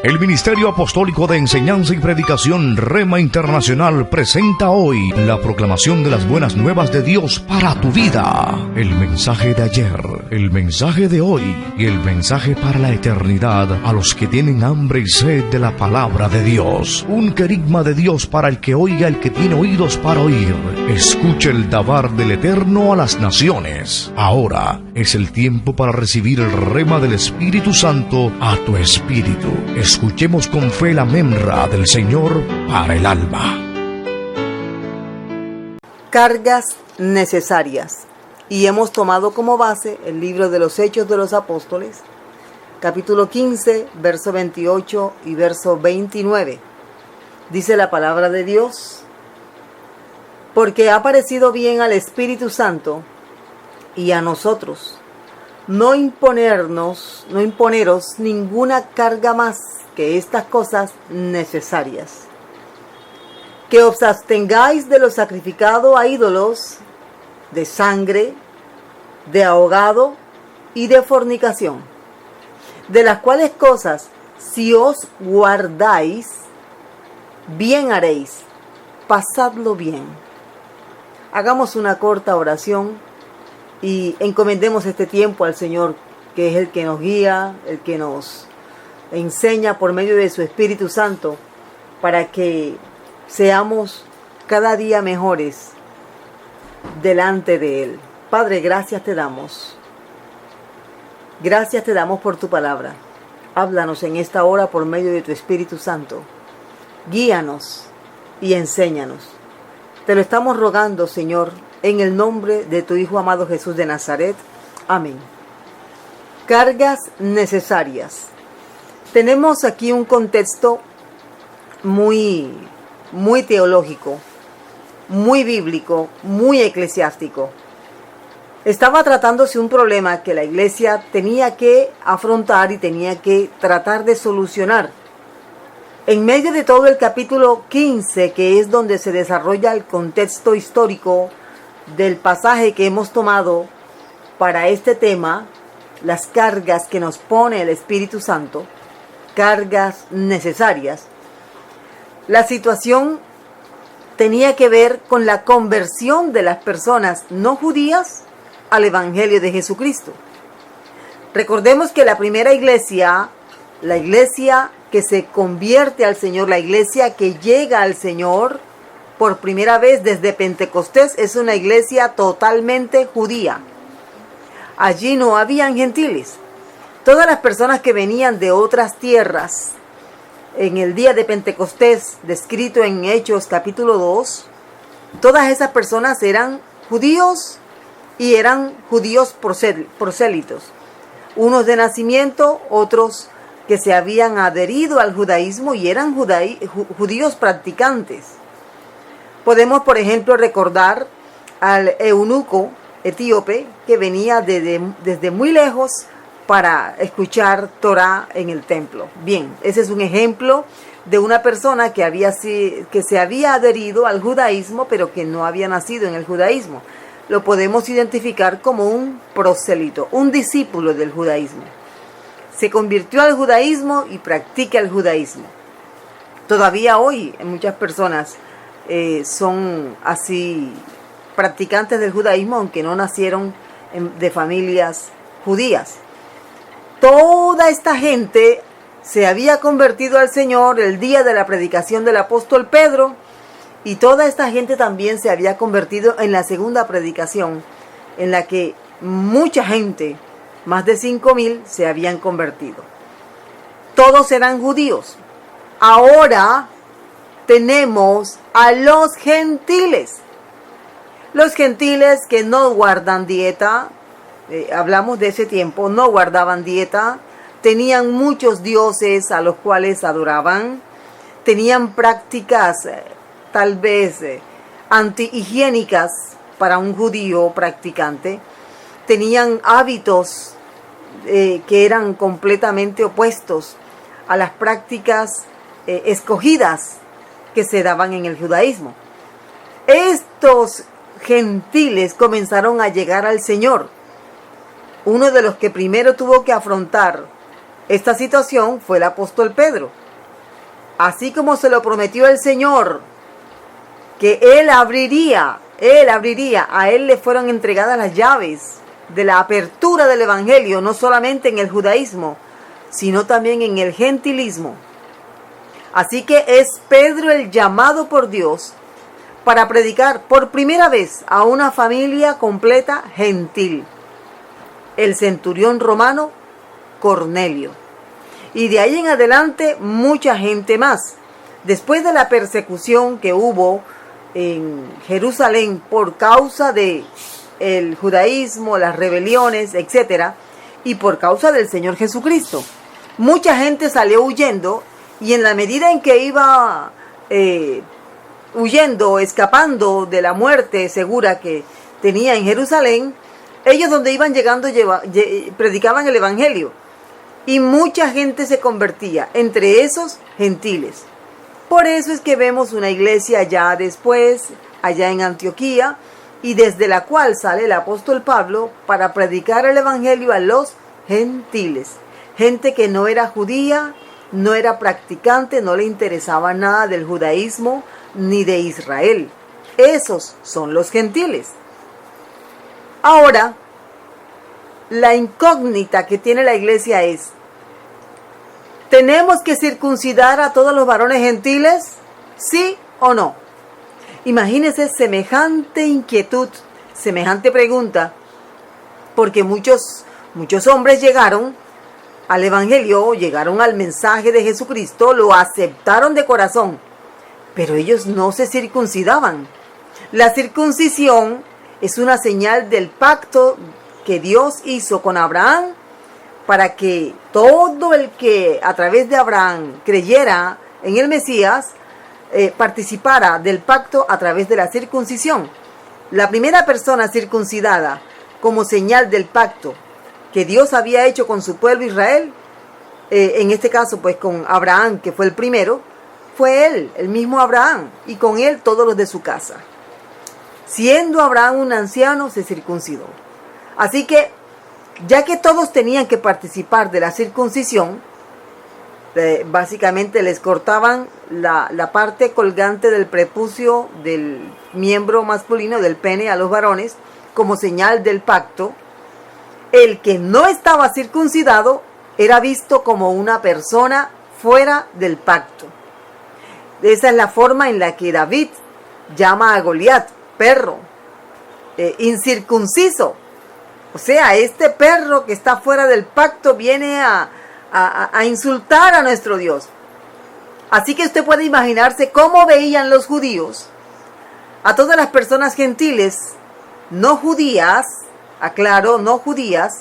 El Ministerio Apostólico de Enseñanza y Predicación Rema Internacional presenta hoy la proclamación de las buenas nuevas de Dios para tu vida. El mensaje de ayer, el mensaje de hoy y el mensaje para la eternidad a los que tienen hambre y sed de la palabra de Dios. Un querigma de Dios para el que oiga, el que tiene oídos para oír. Escuche el dabar del Eterno a las naciones. Ahora es el tiempo para recibir el rema del Espíritu Santo a tu espíritu. Escuchemos con fe la memra del Señor para el alma. Cargas necesarias. Y hemos tomado como base el libro de los Hechos de los Apóstoles, capítulo 15, verso 28 y verso 29. Dice la palabra de Dios: porque ha parecido bien al Espíritu Santo y a nosotros no imponeros ninguna carga más que estas cosas necesarias, que os abstengáis de lo sacrificado a ídolos, de sangre, de ahogado y de fornicación, de las cuales cosas, si os guardáis, bien haréis, pasadlo bien. Hagamos una corta oración y encomendemos este tiempo al Señor, que es el que nos guía, el que nos enseña por medio de su Espíritu Santo, para que seamos cada día mejores delante de Él. Padre, gracias te damos. Gracias te damos por tu palabra. Háblanos en esta hora por medio de tu Espíritu Santo. Guíanos y enséñanos. Te lo estamos rogando, Señor, en el nombre de tu Hijo amado Jesús de Nazaret. Amén. Cargas necesarias. Tenemos aquí un contexto muy teológico, muy bíblico, muy eclesiástico. Estaba tratándose un problema que la iglesia tenía que afrontar y tenía que tratar de solucionar. En medio de todo el capítulo 15, que es donde se desarrolla el contexto histórico del pasaje que hemos tomado para este tema, las cargas que nos pone el Espíritu Santo, cargas necesarias, la situación tenía que ver con la conversión de las personas no judías al Evangelio de Jesucristo. Recordemos que la primera iglesia, la iglesia que se convierte al Señor, la iglesia que llega al Señor por primera vez desde Pentecostés, es una iglesia totalmente judía. Allí no habían gentiles. Todas las personas que venían de otras tierras, en el día de Pentecostés, descrito en Hechos capítulo 2, todas esas personas eran judíos y eran judíos prosélitos. Unos de nacimiento, otros que se habían adherido al judaísmo y eran judíos practicantes. Podemos, por ejemplo, recordar al eunuco etíope que venía desde muy lejos para escuchar Torá en el templo. Bien, ese es un ejemplo de una persona que se había adherido al judaísmo, pero que no había nacido en el judaísmo. Lo podemos identificar como un prosélito, un discípulo del judaísmo. Se convirtió al judaísmo y practica el judaísmo. Todavía hoy muchas personas son así practicantes del judaísmo, aunque no nacieron de familias judías. Toda esta gente se había convertido al Señor el día de la predicación del apóstol Pedro, y toda esta gente también se había convertido en la segunda predicación, en la que mucha gente, más de 5,000, se habían convertido. Todos eran judíos. Ahora tenemos a los gentiles. Los gentiles que no guardan dieta, hablamos de ese tiempo, no guardaban dieta, tenían muchos dioses a los cuales adoraban, tenían prácticas tal vez antihigiénicas para un judío practicante, tenían hábitos que eran completamente opuestos a las prácticas escogidas que se daban en el judaísmo. Estos gentiles comenzaron a llegar al Señor. Uno de los que primero tuvo que afrontar esta situación fue el apóstol Pedro. Así como se lo prometió el Señor, que Él abriría, a Él le fueron entregadas las llaves de la apertura del Evangelio, no solamente en el judaísmo, sino también en el gentilismo. Así que es Pedro el llamado por Dios para predicar por primera vez a una familia completa gentil, el centurión romano Cornelio. Y de ahí en adelante mucha gente más. Después de la persecución que hubo en Jerusalén por causa de el judaísmo, las rebeliones, etc., y por causa del Señor Jesucristo, mucha gente salió huyendo, y en la medida en que iba huyendo, escapando de la muerte segura que tenía en Jerusalén, ellos donde iban llegando predicaban el Evangelio, y mucha gente se convertía, entre esos gentiles. Por eso es que vemos una iglesia ya después, allá en Antioquía, y desde la cual sale el apóstol Pablo para predicar el Evangelio a los gentiles. Gente que no era judía, no era practicante, no le interesaba nada del judaísmo ni de Israel. Esos son los gentiles. Ahora, la incógnita que tiene la iglesia es: ¿tenemos que circuncidar a todos los varones gentiles? ¿Sí o no? Imagínense semejante inquietud, semejante pregunta, porque muchos hombres llegaron al Evangelio, llegaron al mensaje de Jesucristo, lo aceptaron de corazón, pero ellos no se circuncidaban. La circuncisión es una señal del pacto que Dios hizo con Abraham, para que todo el que a través de Abraham creyera en el Mesías, participara del pacto a través de la circuncisión. La primera persona circuncidada como señal del pacto que Dios había hecho con su pueblo Israel, en este caso pues con Abraham, que fue el primero, fue él, el mismo Abraham, y con él todos los de su casa. Siendo Abraham un anciano, se circuncidó. Así que, ya que todos tenían que participar de la circuncisión, básicamente les cortaban la parte colgante del prepucio del miembro masculino, del pene, a los varones, como señal del pacto. El que no estaba circuncidado era visto como una persona fuera del pacto. Esa es la forma en la que David llama a Goliat perro, incircunciso. O sea, este perro que está fuera del pacto viene a insultar a nuestro Dios. Así que usted puede imaginarse cómo veían los judíos a todas las personas gentiles, no judías, aclaro, no judías,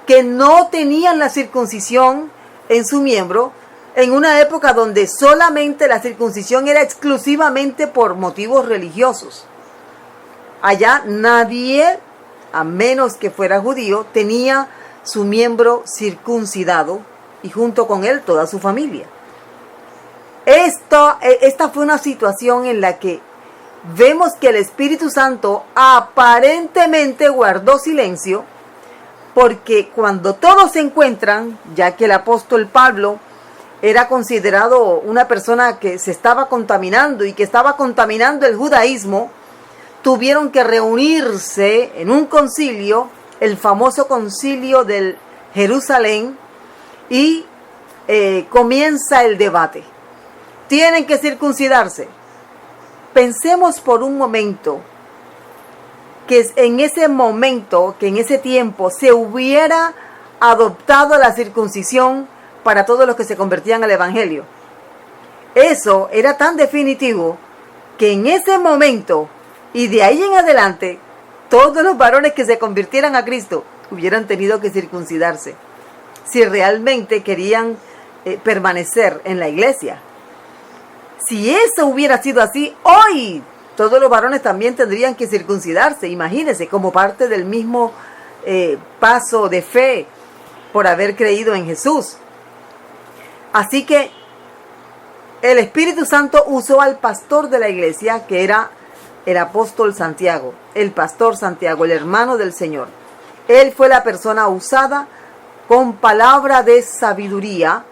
que no tenían la circuncisión en su miembro, en una época donde solamente la circuncisión era exclusivamente por motivos religiosos. Allá nadie, a menos que fuera judío, tenía su miembro circuncidado, y junto con él toda su familia. Esta fue una situación en la que vemos que el Espíritu Santo aparentemente guardó silencio, porque cuando todos se encuentran, ya que el apóstol Pablo era considerado una persona que se estaba contaminando y que estaba contaminando el judaísmo, tuvieron que reunirse en un concilio, el famoso concilio del Jerusalén, y comienza el debate. Tienen que circuncidarse. Pensemos por un momento que en ese tiempo se hubiera adoptado la circuncisión para todos los que se convertían al Evangelio. Eso era tan definitivo que en ese momento y de ahí en adelante, todos los varones que se convirtieran a Cristo hubieran tenido que circuncidarse si realmente querían permanecer en la iglesia. Si eso hubiera sido así, hoy todos los varones también tendrían que circuncidarse, imagínense, como parte del mismo paso de fe por haber creído en Jesús. Así que el Espíritu Santo usó al pastor de la iglesia, que era el apóstol Santiago, el pastor Santiago, el hermano del Señor. Él fue la persona usada con palabra de sabiduría,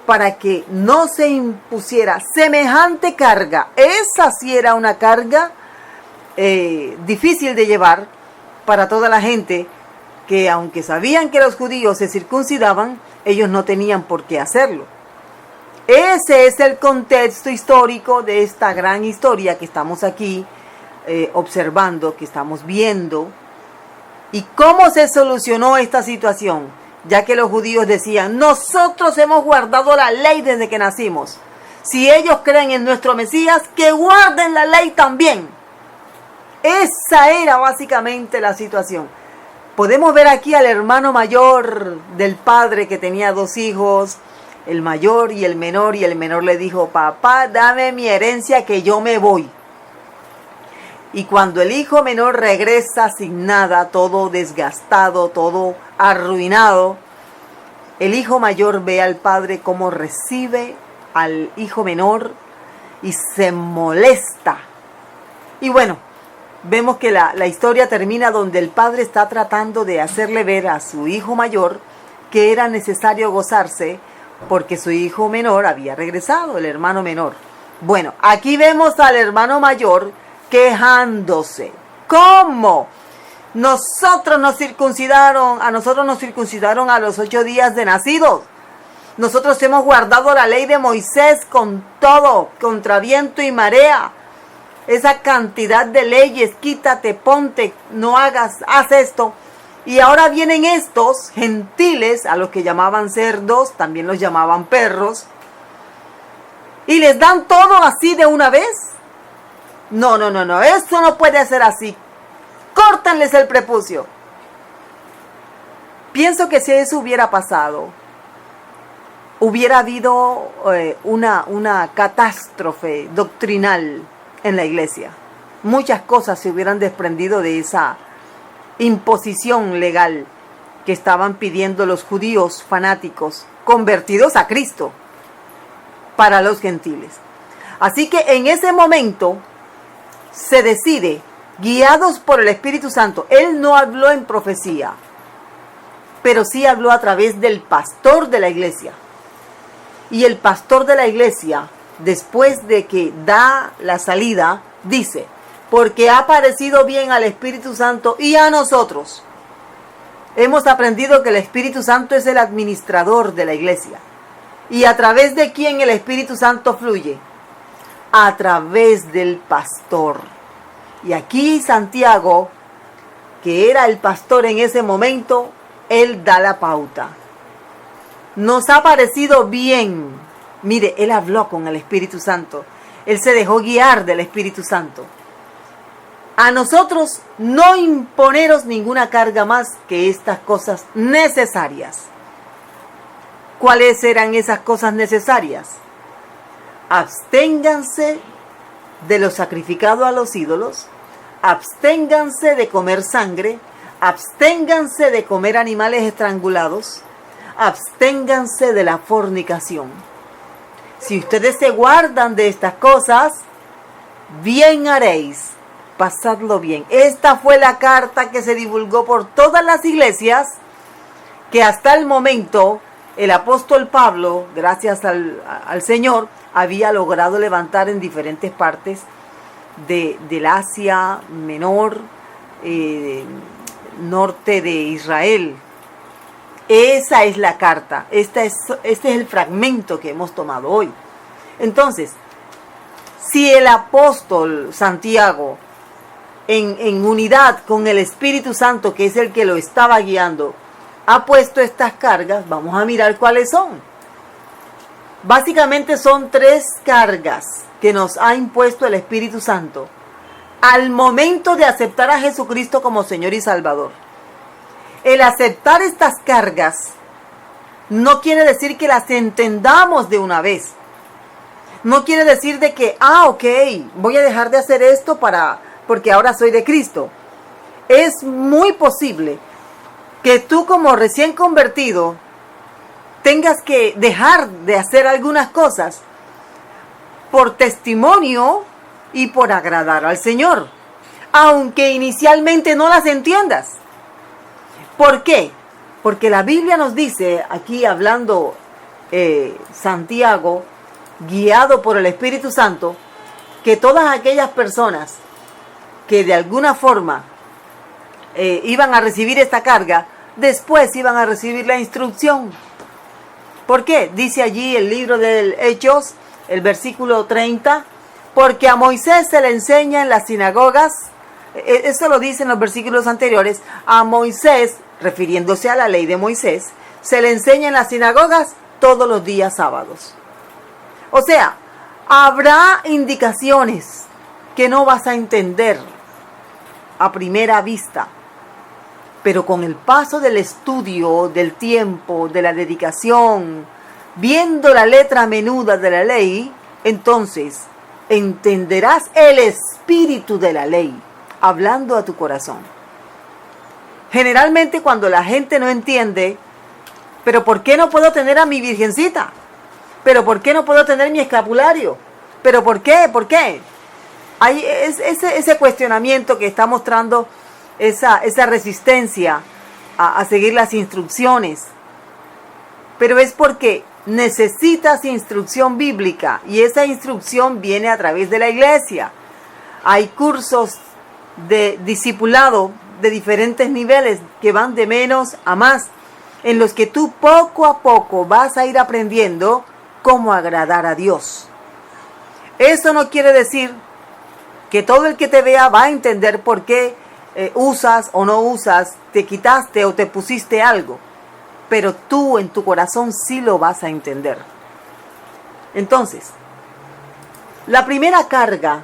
para que no se impusiera semejante carga. Esa sí era una carga difícil de llevar para toda la gente, que aunque sabían que los judíos se circuncidaban, ellos no tenían por qué hacerlo. Ese es el contexto histórico de esta gran historia que estamos aquí observando, que estamos viendo. ¿Y cómo se solucionó esta situación? Ya que los judíos decían, nosotros hemos guardado la ley desde que nacimos. Si ellos creen en nuestro Mesías, que guarden la ley también. Esa era básicamente la situación. Podemos ver aquí al hermano mayor del padre que tenía 2 hijos, el mayor y el menor le dijo, papá, dame mi herencia que yo me voy. Y cuando el hijo menor regresa sin nada, todo desgastado, todo arruinado, el hijo mayor ve al padre cómo recibe al hijo menor y se molesta. Y bueno, vemos que la historia termina donde el padre está tratando de hacerle ver a su hijo mayor que era necesario gozarse porque su hijo menor había regresado, el hermano menor. Bueno, aquí vemos al hermano mayor quejándose. ¿Cómo? A nosotros nos circuncidaron a los 8 días de nacidos. Nosotros hemos guardado la ley de Moisés con todo, contra viento y marea. Esa cantidad de leyes, quítate, ponte, no hagas, haz esto. Y ahora vienen estos gentiles, a los que llamaban cerdos, también los llamaban perros, y les dan todo así de una vez. No, eso no puede ser así. Córtanles el prepucio. Pienso que si eso hubiera pasado, hubiera habido una catástrofe doctrinal en la iglesia. Muchas cosas se hubieran desprendido de esa imposición legal que estaban pidiendo los judíos fanáticos convertidos a Cristo para los gentiles. Así que en ese momento se decide, guiados por el Espíritu Santo. Él no habló en profecía, pero sí habló a través del pastor de la iglesia. Y el pastor de la iglesia, después de que da la salida, dice, porque ha parecido bien al Espíritu Santo y a nosotros. Hemos aprendido que el Espíritu Santo es el administrador de la iglesia. ¿Y a través de quién el Espíritu Santo fluye? A través del pastor. Y aquí Santiago, que era el pastor en ese momento, él da la pauta. Nos ha parecido bien. Mire, él habló con el Espíritu Santo. Él se dejó guiar del Espíritu Santo. A nosotros no imponeros ninguna carga más que estas cosas necesarias. ¿Cuáles eran esas cosas necesarias? Absténganse de lo sacrificado a los ídolos, absténganse de comer sangre, absténganse de comer animales estrangulados, absténganse de la fornicación. Si ustedes se guardan de estas cosas, bien haréis, pasadlo bien. Esta fue la carta que se divulgó por todas las iglesias, que hasta el momento el apóstol Pablo, gracias al Señor, había logrado levantar en diferentes partes del Asia Menor, norte de Israel. Esa es la carta, este es el fragmento que hemos tomado hoy. Entonces, si el apóstol Santiago, en unidad con el Espíritu Santo, que es el que lo estaba guiando, ha puesto estas cargas, vamos a mirar cuáles son. Básicamente son 3 cargas que nos ha impuesto el Espíritu Santo al momento de aceptar a Jesucristo como Señor y Salvador. El aceptar estas cargas no quiere decir que las entendamos de una vez. No quiere decir de que, ok, voy a dejar de hacer esto porque ahora soy de Cristo. Es muy posible que tú, como recién convertido, tengas que dejar de hacer algunas cosas por testimonio y por agradar al Señor, aunque inicialmente no las entiendas. ¿Por qué? Porque la Biblia nos dice, aquí hablando Santiago, guiado por el Espíritu Santo, que todas aquellas personas que de alguna forma iban a recibir esta carga, después iban a recibir la instrucción. ¿Por qué? Dice allí el libro de Hechos, el versículo 30, porque a Moisés se le enseña en las sinagogas, eso lo dice en los versículos anteriores, a Moisés, refiriéndose a la ley de Moisés, se le enseña en las sinagogas todos los días sábados. O sea, habrá indicaciones que no vas a entender a primera vista, pero con el paso del estudio, del tiempo, de la dedicación, viendo la letra menuda de la ley, entonces entenderás el espíritu de la ley, hablando a tu corazón. Generalmente cuando la gente no entiende, pero ¿por qué no puedo tener a mi virgencita? ¿Pero por qué no puedo tener mi escapulario? ¿Pero por qué? ¿Por qué? Hay ese cuestionamiento que está mostrando esa resistencia a seguir las instrucciones. Pero es porque necesitas instrucción bíblica y esa instrucción viene a través de la iglesia. Hay cursos de discipulado de diferentes niveles que van de menos a más, en los que tú poco a poco vas a ir aprendiendo cómo agradar a Dios. Eso no quiere decir que todo el que te vea va a entender por qué usas o no usas, te quitaste o te pusiste algo, pero tú en tu corazón sí lo vas a entender. Entonces, la primera carga,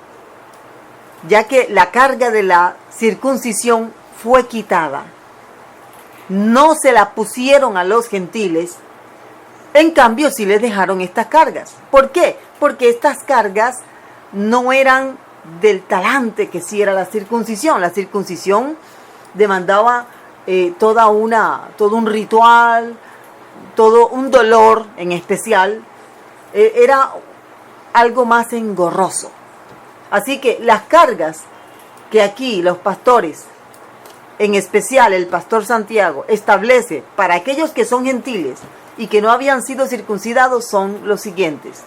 ya que la carga de la circuncisión fue quitada, no se la pusieron a los gentiles, en cambio sí les dejaron estas cargas. ¿Por qué? Porque estas cargas no eran del talante que sí era la circuncisión. La circuncisión demandaba todo un ritual, todo un dolor en especial. Era algo más engorroso. Así que las cargas que aquí los pastores, en especial el pastor Santiago, establece para aquellos que son gentiles y que no habían sido circuncidados son los siguientes: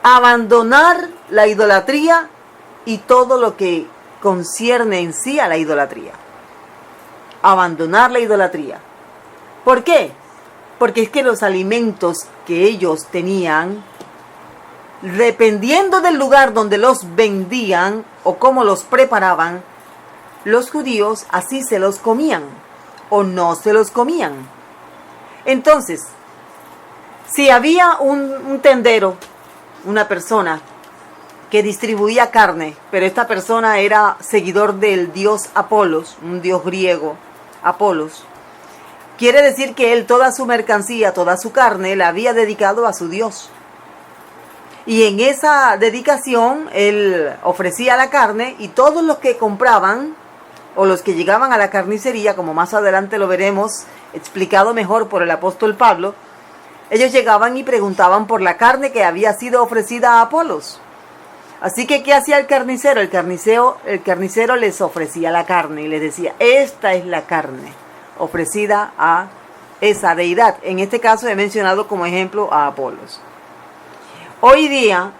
abandonar la idolatría y todo lo que concierne en sí a la idolatría. Abandonar la idolatría. ¿Por qué? Porque es que los alimentos que ellos tenían, dependiendo del lugar donde los vendían o cómo los preparaban, los judíos así se los comían o no se los comían. Entonces, si había un tendero, una persona que distribuía carne, pero esta persona era seguidor del dios Apolos, un dios griego, Apolos, quiere decir que él toda su mercancía, toda su carne, la había dedicado a su dios. Y en esa dedicación, él ofrecía la carne y todos los que compraban o los que llegaban a la carnicería, como más adelante lo veremos explicado mejor por el apóstol Pablo, ellos llegaban y preguntaban por la carne que había sido ofrecida a Apolos. Así que, ¿qué hacía el carnicero? El carnicero les ofrecía la carne y les decía: esta es la carne ofrecida a esa deidad. En este caso he mencionado como ejemplo a Apolos. Hoy día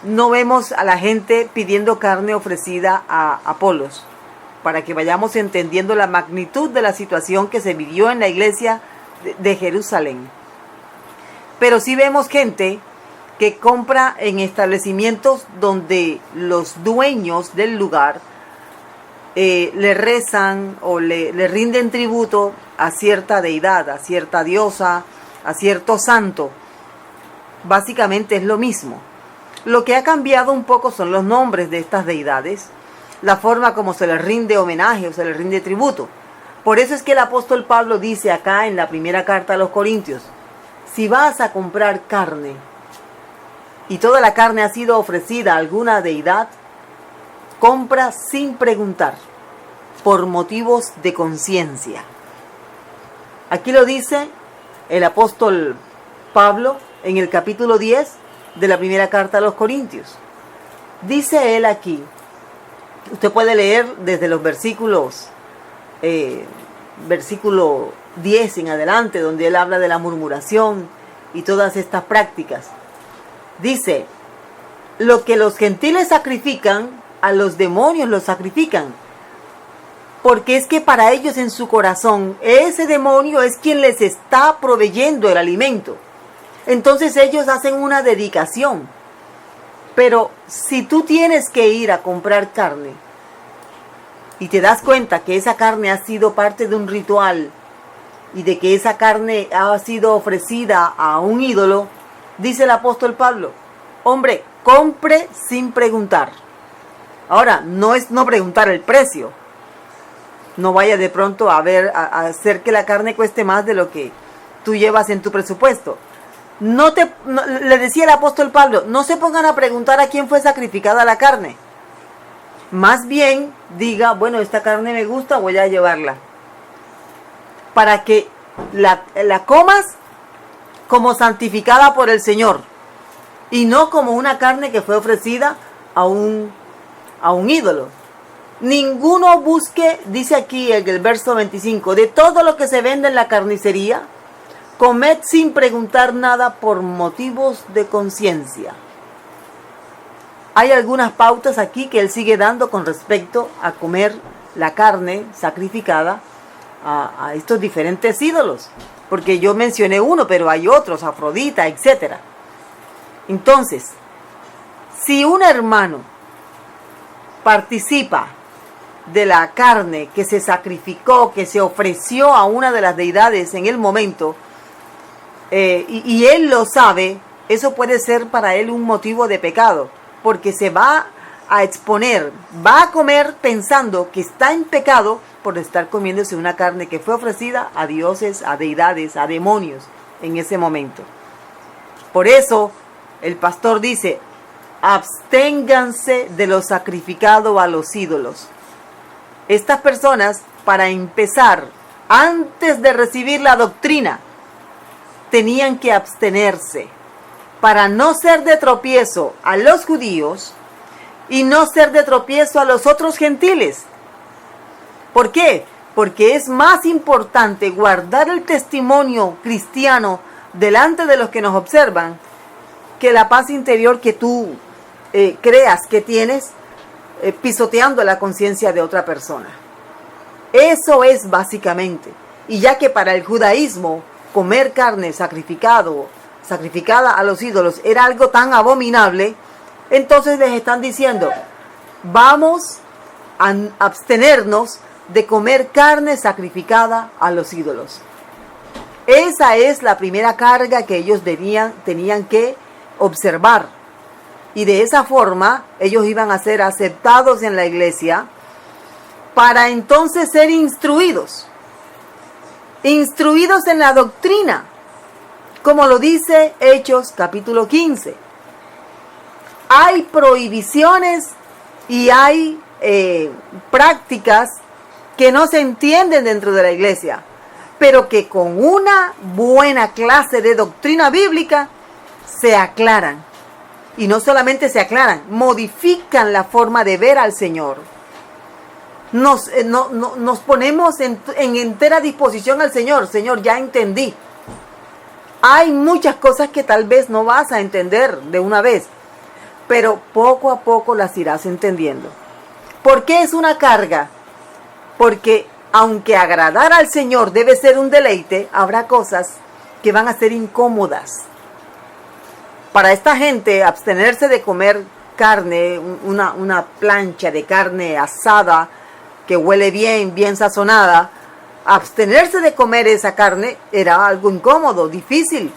no vemos a la gente pidiendo carne ofrecida a Apolos, para que vayamos entendiendo la magnitud de la situación que se vivió en la iglesia de Jerusalén. Pero sí vemos gente que compra en establecimientos donde los dueños del lugar le rezan o le rinden tributo a cierta deidad, a cierta diosa, a cierto santo. Básicamente es lo mismo. Lo que ha cambiado un poco son los nombres de estas deidades, la forma como se les rinde homenaje o se les rinde tributo. Por eso es que el apóstol Pablo dice acá en la primera carta a los Corintios: si vas a comprar carne y toda la carne ha sido ofrecida a alguna deidad, compra sin preguntar, por motivos de conciencia. Aquí lo dice el apóstol Pablo en el capítulo 10 de la primera carta a los Corintios. Dice él aquí, usted puede leer desde los versículo 10 en adelante, donde él habla de la murmuración y todas estas prácticas. Dice, lo que los gentiles sacrifican, a los demonios los sacrifican. Porque es que para ellos en su corazón, ese demonio es quien les está proveyendo el alimento. Entonces ellos hacen una dedicación. Pero si tú tienes que ir a comprar carne y te das cuenta que esa carne ha sido parte de un ritual y de que esa carne ha sido ofrecida a un ídolo, dice el apóstol Pablo, hombre, compre sin preguntar. Ahora, no es no preguntar el precio. No vaya de pronto a hacer que la carne cueste más de lo que tú llevas en tu presupuesto. Le decía el apóstol Pablo, no se pongan a preguntar a quién fue sacrificada la carne. Más bien diga, bueno, esta carne me gusta, voy a llevarla. Para que la comas como santificada por el Señor. Y no como una carne que fue ofrecida a un ídolo. Ninguno busque, dice aquí en el verso 25, de todo lo que se vende en la carnicería, comed sin preguntar nada por motivos de conciencia. Hay algunas pautas aquí que él sigue dando con respecto a comer la carne sacrificada a estos diferentes ídolos. Porque yo mencioné uno, pero hay otros, Afrodita, etc. Entonces, si un hermano participa de la carne que se sacrificó, que se ofreció a una de las deidades en el momento, y él lo sabe, eso puede ser para él un motivo de pecado, porque se va a exponer, va a comer pensando que está en pecado por estar comiéndose una carne que fue ofrecida a dioses, a deidades, a demonios en ese momento. Por eso el pastor dice, absténganse de lo sacrificado a los ídolos. Estas personas, para empezar, antes de recibir la doctrina, tenían que abstenerse para no ser de tropiezo a los judíos y no ser de tropiezo a los otros gentiles. ¿Por qué? Porque es más importante guardar el testimonio cristiano delante de los que nos observan que la paz interior que tú creas que tienes pisoteando la conciencia de otra persona. Eso es básicamente. Y ya que para el judaísmo comer carne sacrificada a los ídolos era algo tan abominable, entonces les están diciendo, vamos a abstenernos de comer carne sacrificada a los ídolos. Esa es la primera carga que ellos tenían que observar. Y de esa forma ellos iban a ser aceptados en la iglesia para entonces ser instruidos en la doctrina, como lo dice Hechos capítulo 15. Hay prohibiciones y hay prácticas que no se entienden dentro de la iglesia, pero que con una buena clase de doctrina bíblica se aclaran. Y no solamente se aclaran, modifican la forma de ver al Señor. Nos ponemos en entera disposición al Señor. Señor, ya entendí. Hay muchas cosas que tal vez no vas a entender de una vez, pero poco a poco las irás entendiendo. ¿Por qué es una carga? Porque aunque agradar al Señor debe ser un deleite, habrá cosas que van a ser incómodas. Para esta gente, abstenerse de comer carne, una plancha de carne asada que huele bien sazonada, abstenerse de comer esa carne era algo incómodo, difícil.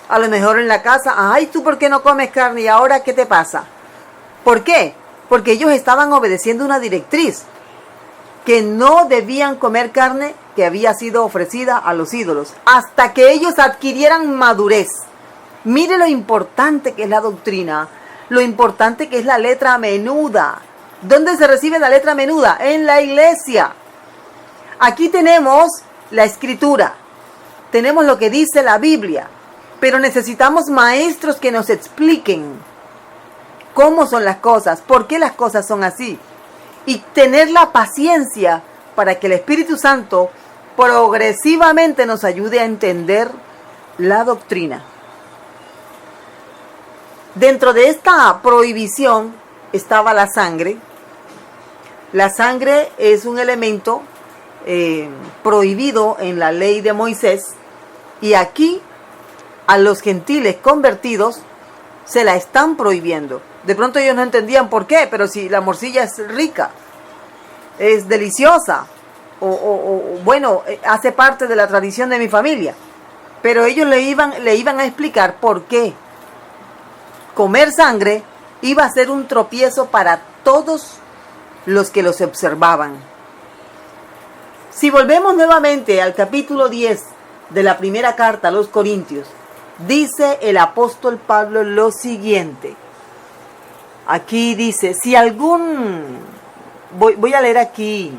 A lo mejor en la casa, ay, ¿tú por qué no comes carne? ¿Y ahora qué te pasa? ¿Por qué? Porque ellos estaban obedeciendo una directriz, que no debían comer carne que había sido ofrecida a los ídolos, hasta que ellos adquirieran madurez. Mire lo importante que es la doctrina, lo importante que es la letra menuda. ¿Dónde se recibe la letra menuda? En la iglesia. Aquí tenemos la escritura, tenemos lo que dice la Biblia, pero necesitamos maestros que nos expliquen cómo son las cosas, por qué las cosas son así. Y tener la paciencia para que el Espíritu Santo progresivamente nos ayude a entender la doctrina. Dentro de esta prohibición estaba la sangre. La sangre es un elemento prohibido en la ley de Moisés, y aquí a los gentiles convertidos se la están prohibiendo. De pronto ellos no entendían por qué, pero si la morcilla es rica, es deliciosa, bueno, hace parte de la tradición de mi familia, pero ellos le iban a explicar por qué comer sangre iba a ser un tropiezo para todos los que los observaban. Si volvemos nuevamente al capítulo 10 de la primera carta a los Corintios, dice el apóstol Pablo lo siguiente. Aquí dice, si algún... Voy a leer aquí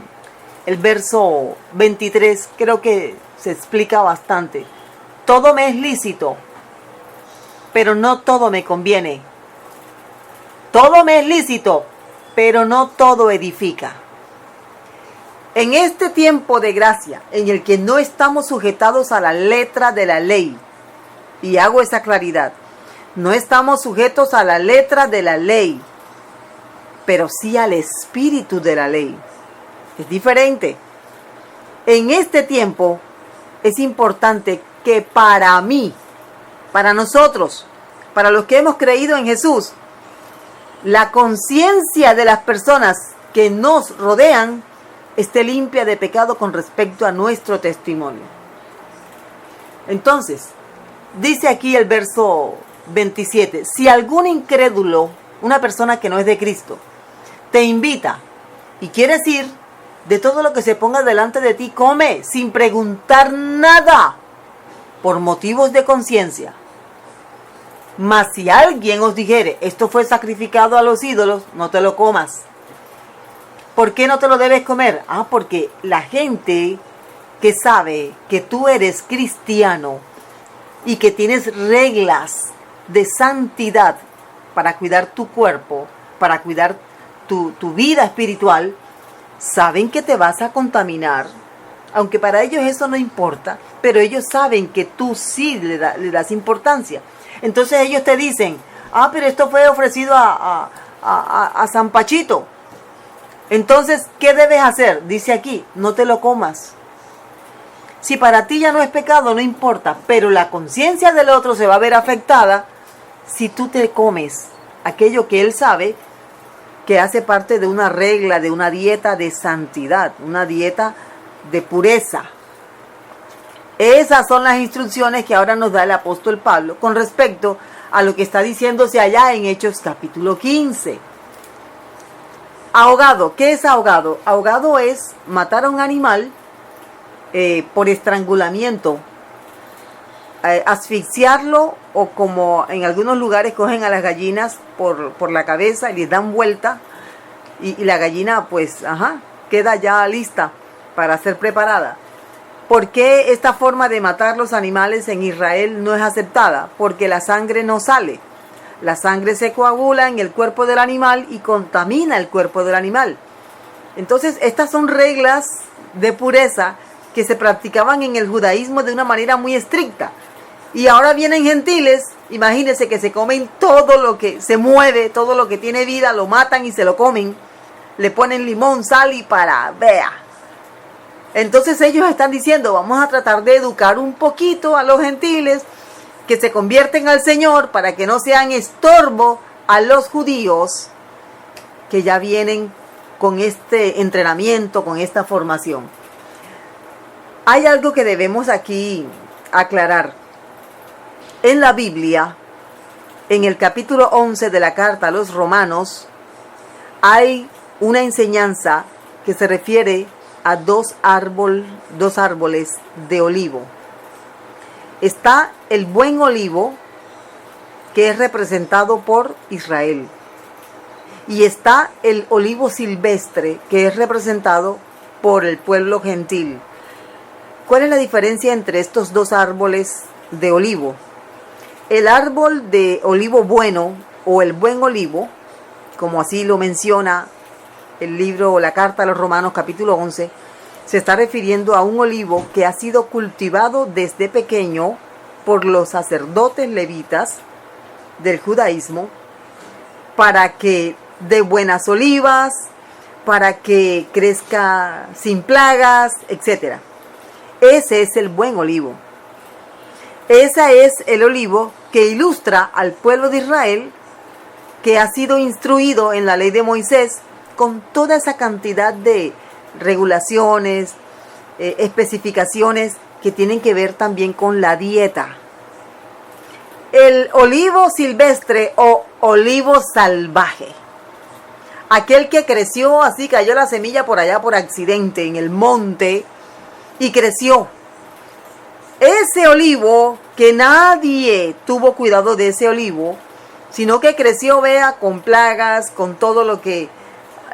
el verso 23, creo que se explica bastante. Todo me es lícito, pero no todo me conviene. Todo me es lícito, pero no todo edifica. En este tiempo de gracia, en el que no estamos sujetados a la letra de la ley, y hago esa claridad, no estamos sujetos a la letra de la ley, pero sí al espíritu de la ley. Es diferente. En este tiempo es importante que para mí, para nosotros, para los que hemos creído en Jesús, la conciencia de las personas que nos rodean esté limpia de pecado con respecto a nuestro testimonio. Entonces, dice aquí el verso 27, si algún incrédulo, una persona que no es de Cristo, te invita y quieres ir, de todo lo que se ponga delante de ti, come sin preguntar nada por motivos de conciencia. Mas si alguien os dijere, esto fue sacrificado a los ídolos, no te lo comas. ¿Por qué no te lo debes comer? Porque la gente que sabe que tú eres cristiano y que tienes reglas de santidad para cuidar tu cuerpo, para cuidar tu vida espiritual, saben que te vas a contaminar, aunque para ellos eso no importa, pero ellos saben que tú sí le das importancia. Entonces ellos te dicen, pero esto fue ofrecido a San Pachito. Entonces, ¿qué debes hacer? Dice aquí, no te lo comas. Si para ti ya no es pecado, no importa, pero la conciencia del otro se va a ver afectada si tú te comes aquello que él sabe que hace parte de una regla, de una dieta de santidad, una dieta de pureza. Esas son las instrucciones que ahora nos da el apóstol Pablo con respecto a lo que está diciéndose allá en Hechos capítulo 15. Ahogado, ¿qué es ahogado? Ahogado es matar a un animal por estrangulamiento, asfixiarlo, o como en algunos lugares cogen a las gallinas por la cabeza y les dan vuelta y la gallina pues queda ya lista para ser preparada. ¿Por qué esta forma de matar los animales en Israel no es aceptada? Porque la sangre no sale. La sangre se coagula en el cuerpo del animal y contamina el cuerpo del animal. Entonces, estas son reglas de pureza que se practicaban en el judaísmo de una manera muy estricta. Y ahora vienen gentiles, imagínense, que se comen todo lo que se mueve, todo lo que tiene vida, lo matan y se lo comen. Le ponen limón, sal y vea. Entonces ellos están diciendo, vamos a tratar de educar un poquito a los gentiles que se convierten al Señor para que no sean estorbo a los judíos que ya vienen con este entrenamiento, con esta formación. Hay algo que debemos aquí aclarar. En la Biblia, en el capítulo 11 de la carta a los Romanos, hay una enseñanza que se refiere a dos árboles de olivo. Está el buen olivo, que es representado por Israel, y está el olivo silvestre, que es representado por el pueblo gentil. ¿Cuál es la diferencia entre estos dos árboles de olivo? El árbol de olivo bueno, o el buen olivo, como así lo menciona el libro o la carta a los Romanos capítulo 11, se está refiriendo a un olivo que ha sido cultivado desde pequeño por los sacerdotes levitas del judaísmo para que dé buenas olivas, para que crezca sin plagas, etc. Ese es el buen olivo. Ese es el olivo que ilustra al pueblo de Israel, que ha sido instruido en la ley de Moisés con toda esa cantidad de regulaciones, especificaciones que tienen que ver también con la dieta. El olivo silvestre o olivo salvaje, aquel que creció así, cayó la semilla por allá por accidente en el monte y creció. Ese olivo, que nadie tuvo cuidado de ese olivo, sino que creció, vea, con plagas, con todo lo que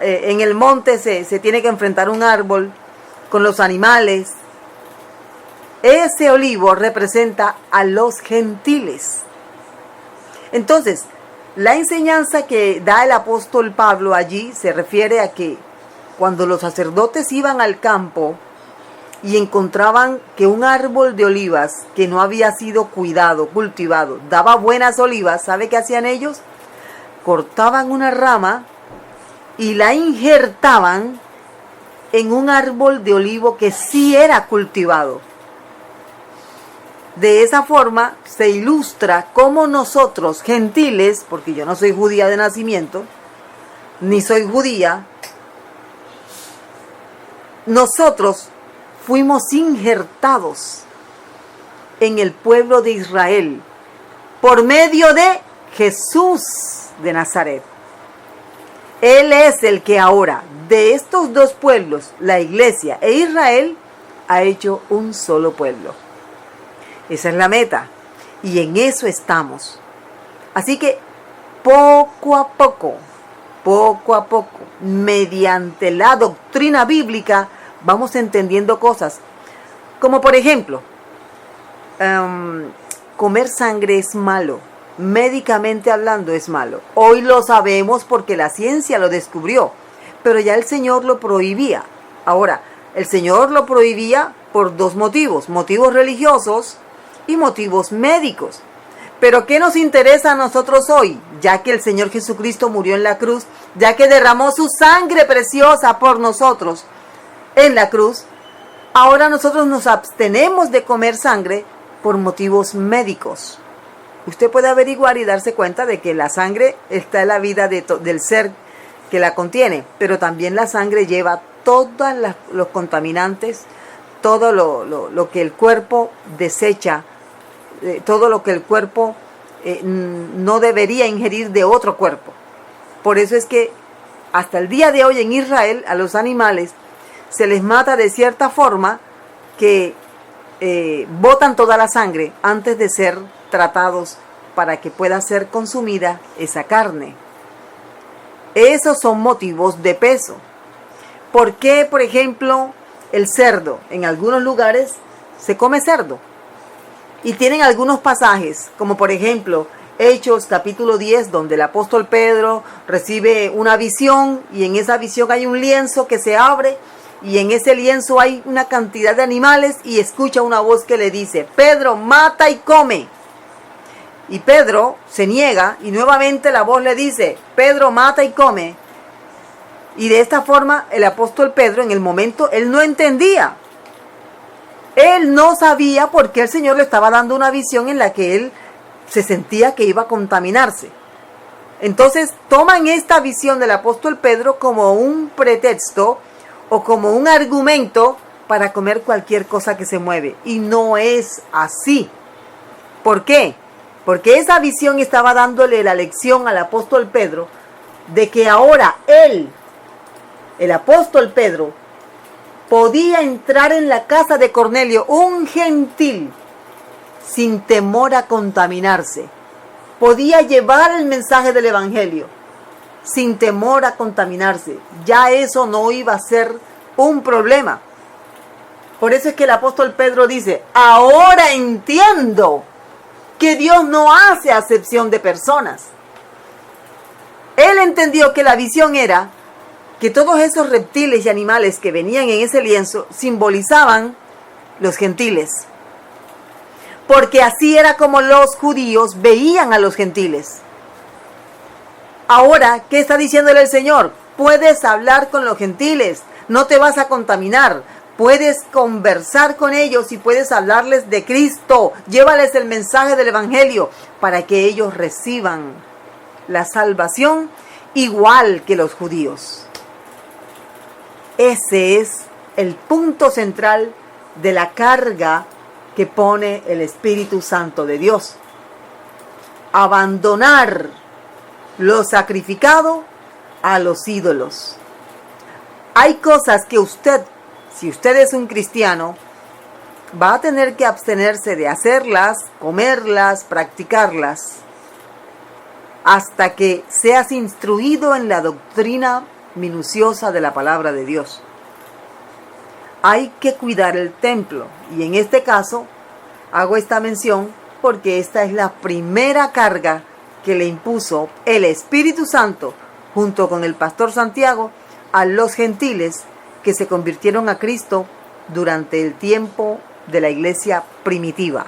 en el monte se tiene que enfrentar un árbol, con los animales. Ese olivo representa a los gentiles. Entonces, la enseñanza que da el apóstol Pablo allí se refiere a que cuando los sacerdotes iban al campo y encontraban que un árbol de olivas que no había sido cuidado, cultivado, daba buenas olivas, ¿sabe qué hacían ellos? Cortaban una rama y la injertaban en un árbol de olivo que sí era cultivado. De esa forma se ilustra cómo nosotros, gentiles, porque yo no soy judía de nacimiento, ni soy judía, nosotros fuimos injertados en el pueblo de Israel por medio de Jesús de Nazaret. Él es el que ahora, de estos dos pueblos, la iglesia e Israel, ha hecho un solo pueblo. Esa es la meta, y en eso estamos. Así que poco a poco, mediante la doctrina bíblica, vamos entendiendo cosas. Como por ejemplo, comer sangre es malo. Médicamente hablando es malo. Hoy lo sabemos porque la ciencia lo descubrió, pero ya el Señor lo prohibía. Ahora, el Señor lo prohibía por dos motivos: motivos religiosos y motivos médicos. Pero ¿qué nos interesa a nosotros hoy? Ya que el Señor Jesucristo murió en la cruz, ya que derramó su sangre preciosa por nosotros en la cruz, ahora nosotros nos abstenemos de comer sangre por motivos médicos. Usted puede averiguar y darse cuenta de que la sangre está en la vida del ser que la contiene, pero también la sangre lleva todos los contaminantes, todo lo que el cuerpo desecha, todo lo que el cuerpo no debería ingerir de otro cuerpo. Por eso es que hasta el día de hoy en Israel a los animales se les mata de cierta forma que botan toda la sangre antes de ser tratados para que pueda ser consumida esa carne. Esos son motivos de peso. ¿Por qué, por ejemplo, el cerdo? En algunos lugares se come cerdo. Y tienen algunos pasajes, como por ejemplo Hechos capítulo 10, donde el apóstol Pedro recibe una visión y en esa visión hay un lienzo que se abre y en ese lienzo hay una cantidad de animales y escucha una voz que le dice: Pedro, mata y come. Y Pedro se niega y nuevamente la voz le dice: Pedro, mata y come. Y de esta forma el apóstol Pedro, en el momento, él no entendía. Él no sabía por qué el Señor le estaba dando una visión en la que él se sentía que iba a contaminarse. Entonces toman esta visión del apóstol Pedro como un pretexto o como un argumento para comer cualquier cosa que se mueve. Y no es así. ¿Por qué? Porque esa visión estaba dándole la lección al apóstol Pedro de que ahora él, el apóstol Pedro, podía entrar en la casa de Cornelio, un gentil, sin temor a contaminarse. Podía llevar el mensaje del evangelio sin temor a contaminarse. Ya eso no iba a ser un problema. Por eso es que el apóstol Pedro dice: ahora entiendo que Dios no hace acepción de personas. Él entendió que la visión era que todos esos reptiles y animales que venían en ese lienzo simbolizaban los gentiles. Porque así era como los judíos veían a los gentiles. Ahora, ¿qué está diciéndole el Señor? Puedes hablar con los gentiles, no te vas a contaminar. Puedes conversar con ellos y puedes hablarles de Cristo. Llévales el mensaje del Evangelio para que ellos reciban la salvación igual que los judíos. Ese es el punto central de la carga que pone el Espíritu Santo de Dios. Abandonar lo sacrificado a los ídolos. Hay cosas que usted, si usted es un cristiano, va a tener que abstenerse de hacerlas, comerlas, practicarlas, hasta que seas instruido en la doctrina minuciosa de la palabra de Dios. Hay que cuidar el templo, y en este caso hago esta mención porque esta es la primera carga que le impuso el Espíritu Santo junto con el pastor Santiago a los gentiles que se convirtieron a Cristo durante el tiempo de la iglesia primitiva.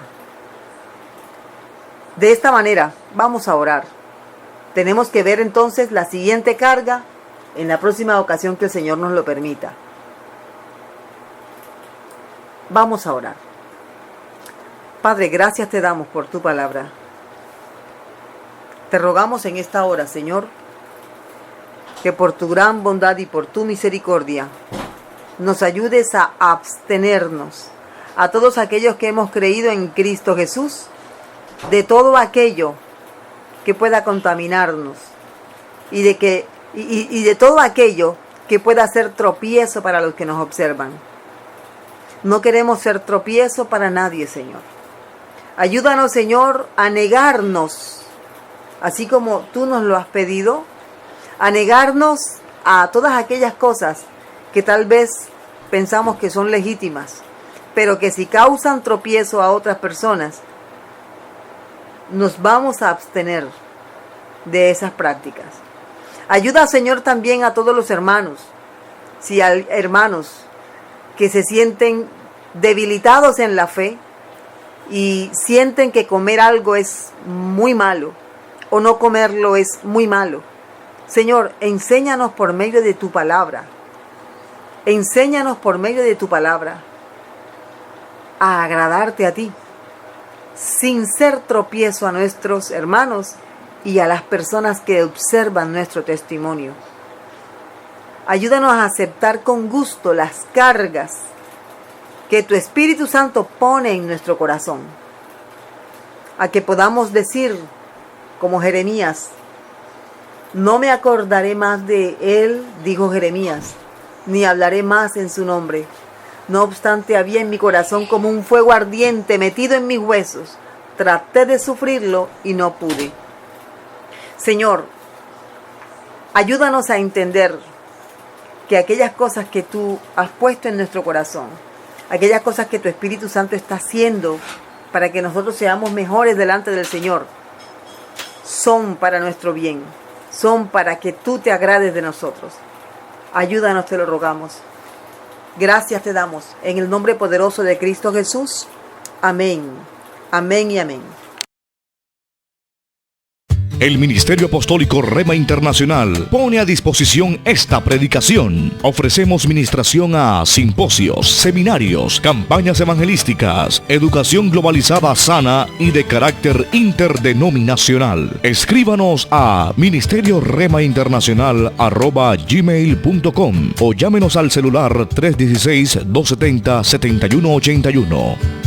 De esta manera vamos a orar. Tenemos que ver entonces la siguiente carga en la próxima ocasión que el Señor nos lo permita. Vamos a orar. Padre, gracias te damos por tu palabra. Te rogamos en esta hora, Señor, que por tu gran bondad y por tu misericordia nos ayudes a abstenernos, a todos aquellos que hemos creído en Cristo Jesús, de todo aquello que pueda contaminarnos y de todo aquello que pueda ser tropiezo para los que nos observan. No queremos ser tropiezo para nadie, Señor. Ayúdanos, Señor, a negarnos, así como tú nos lo has pedido, a negarnos a todas aquellas cosas que tal vez pensamos que son legítimas, pero que si causan tropiezo a otras personas, nos vamos a abstener de esas prácticas. Ayuda, Señor, también a todos los hermanos, si hay hermanos que se sienten debilitados en la fe y sienten que comer algo es muy malo o no comerlo es muy malo. Señor, enséñanos por medio de tu palabra. Enséñanos por medio de tu palabra a agradarte a ti, sin ser tropiezo a nuestros hermanos y a las personas que observan nuestro testimonio. Ayúdanos a aceptar con gusto las cargas que tu Espíritu Santo pone en nuestro corazón, a que podamos decir, como Jeremías, no me acordaré más de él, dijo Jeremías, ni hablaré más en su nombre. No obstante, había en mi corazón como un fuego ardiente metido en mis huesos. Traté de sufrirlo y no pude. Señor, ayúdanos a entender que aquellas cosas que tú has puesto en nuestro corazón, aquellas cosas que tu Espíritu Santo está haciendo para que nosotros seamos mejores delante del Señor, son para nuestro bien, son para que tú te agrades de nosotros. Ayúdanos, te lo rogamos. Gracias te damos en el nombre poderoso de Cristo Jesús. Amén. Amén y amén. El Ministerio Apostólico Rema Internacional pone a disposición esta predicación. Ofrecemos ministración a simposios, seminarios, campañas evangelísticas, educación globalizada sana y de carácter interdenominacional. Escríbanos a ministerioremainternacional@gmail.com o llámenos al celular 316-270-7181.